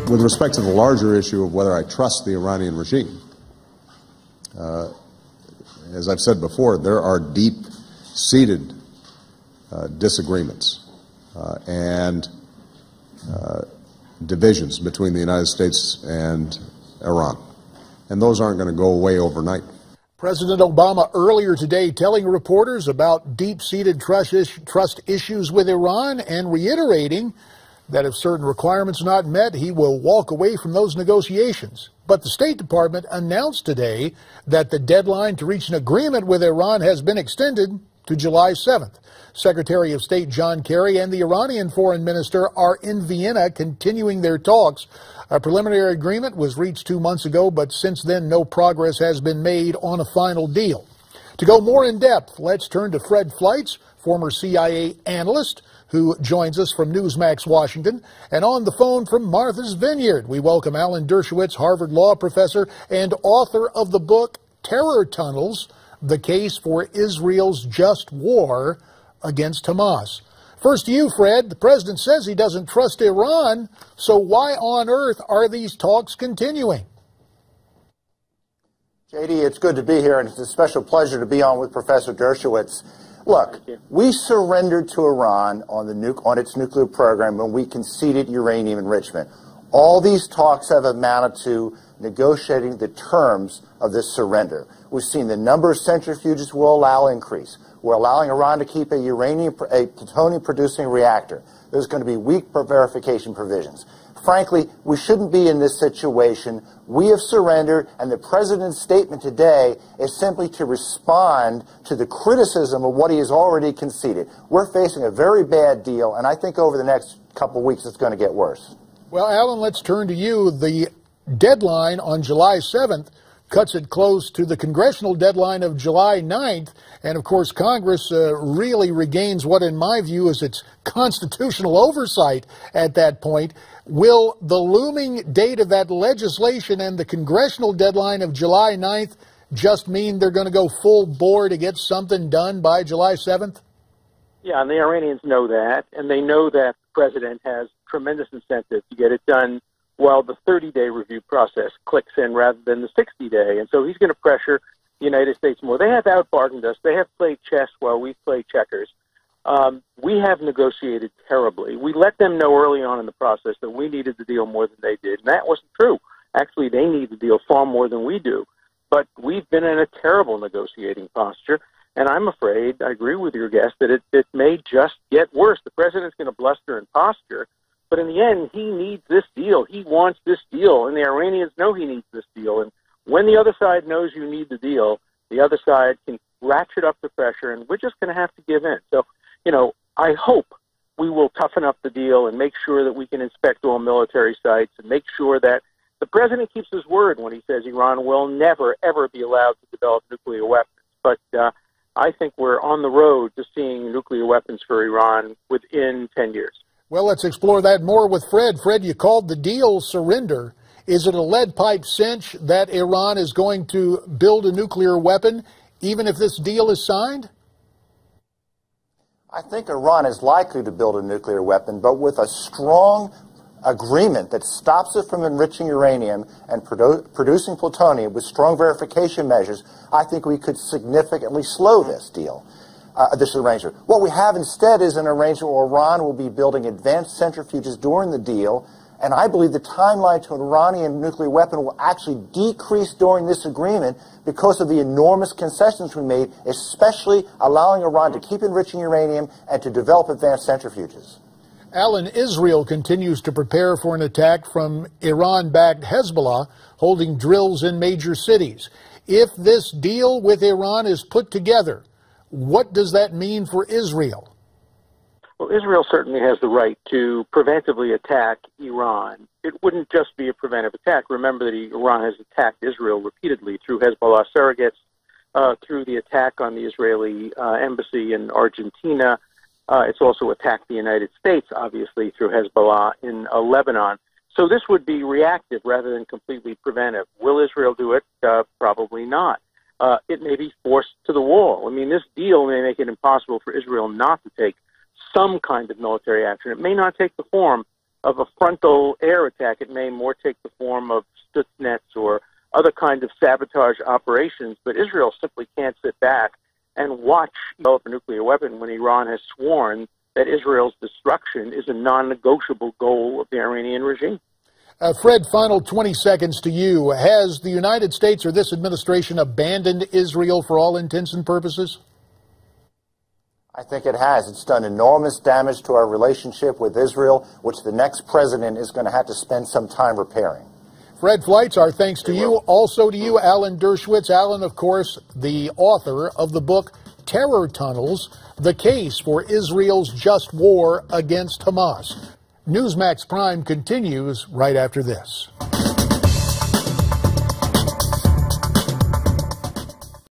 With respect to the larger issue of whether I trust the Iranian regime, as I've said before, there are deep-seated disagreements and divisions between the United States and Iran, and those aren't going to go away overnight. President Obama earlier today telling reporters about deep-seated trust issues with Iran and reiterating that if certain requirements are not met, he will walk away from those negotiations. But the State Department announced today that the deadline to reach an agreement with Iran has been extended to July 7th. Secretary of State John Kerry and the Iranian foreign minister are in Vienna continuing their talks. A preliminary agreement was reached 2 months ago, but since then no progress has been made on a final deal. To go more in depth, let's turn to Fred Fleitz, former CIA analyst, who joins us from Newsmax, Washington. And on the phone from Martha's Vineyard, we welcome Alan Dershowitz, Harvard Law professor and author of the book Terror Tunnels, The Case for Israel's Just War Against Hamas. First to you, Fred. The president says he doesn't trust Iran, so why on earth are these talks continuing? JD, it's good to be here, and it's a special pleasure to be on with Professor Dershowitz. Look, we surrendered to Iran on its nuclear program when we conceded uranium enrichment. All these talks have amounted to negotiating the terms of this surrender. We've seen the number of centrifuges we'll allow increase. We're allowing Iran to keep a plutonium-producing reactor. There's going to be weak verification provisions. Frankly, we shouldn't be in this situation. We have surrendered, and the president's statement today is simply to respond to the criticism of what he has already conceded. We're facing a very bad deal, and I think over the next couple of weeks it's going to get worse. Well, Alan, let's turn to you. The deadline on July 7th cuts it close to the congressional deadline of July 9th. And, of course, Congress really regains what, in my view, is its constitutional oversight at that point. Will the looming date of that legislation and the congressional deadline of July 9th just mean they're going to go full bore to get something done by July 7th? Yeah, and the Iranians know that, and they know that the president has tremendous incentive to get it done while the 30-day review process clicks in rather than the 60-day. And so he's going to pressure the United States more. They have outbargained us. They have played chess while we've played checkers. We have negotiated terribly. We let them know early on in the process that we needed the deal more than they did, and that wasn't true. Actually, they need the deal far more than we do. But we've been in a terrible negotiating posture, and I'm afraid, I agree with your guest, that it may just get worse. The president's going to bluster and posture, but in the end, he needs this deal. He wants this deal, and the Iranians know he needs this deal. And when the other side knows you need the deal, the other side can ratchet up the pressure, and we're just going to have to give in. So, I hope we will toughen up the deal and make sure that we can inspect all military sites and make sure that the president keeps his word when he says Iran will never, ever be allowed to develop nuclear weapons. But I think we're on the road to seeing nuclear weapons for Iran within 10 years. Well, let's explore that more with Fred. Fred, you called the deal surrender. Is it a lead pipe cinch that Iran is going to build a nuclear weapon, even if this deal is signed? I think Iran is likely to build a nuclear weapon, but with a strong agreement that stops it from enriching uranium and producing plutonium with strong verification measures, I think we could significantly slow this deal. This arrangement. What we have instead is an arrangement where Iran will be building advanced centrifuges during the deal, and I believe the timeline to an Iranian nuclear weapon will actually decrease during this agreement because of the enormous concessions we made, especially allowing Iran to keep enriching uranium and to develop advanced centrifuges. Alan, Israel continues to prepare for an attack from Iran-backed Hezbollah, holding drills in major cities. If this deal with Iran is put together, what does that mean for Israel? Well, Israel certainly has the right to preventively attack Iran. It wouldn't just be a preventive attack. Remember that Iran has attacked Israel repeatedly through Hezbollah surrogates, through the attack on the Israeli embassy in Argentina. It's also attacked the United States, obviously, through Hezbollah in Lebanon. So this would be reactive rather than completely preventive. Will Israel do it? Probably not. It may be forced to the wall. I mean, this deal may make it impossible for Israel not to take some kind of military action. It may not take the form of a frontal air attack. It may more take the form of Stuxnets or other kinds of sabotage operations, but Israel simply can't sit back and watch develop a nuclear weapon when Iran has sworn that Israel's destruction is a non-negotiable goal of the Iranian regime. Fred, final 20 seconds to you. Has the United States or this administration abandoned Israel for all intents and purposes? I think it has. It's done enormous damage to our relationship with Israel, which the next president is going to have to spend some time repairing. Fred Fleitz, our thanks to you. Also to you, Alan Dershowitz. Alan, of course, the author of the book Terror Tunnels, The Case for Israel's Just War Against Hamas. Newsmax Prime continues right after this.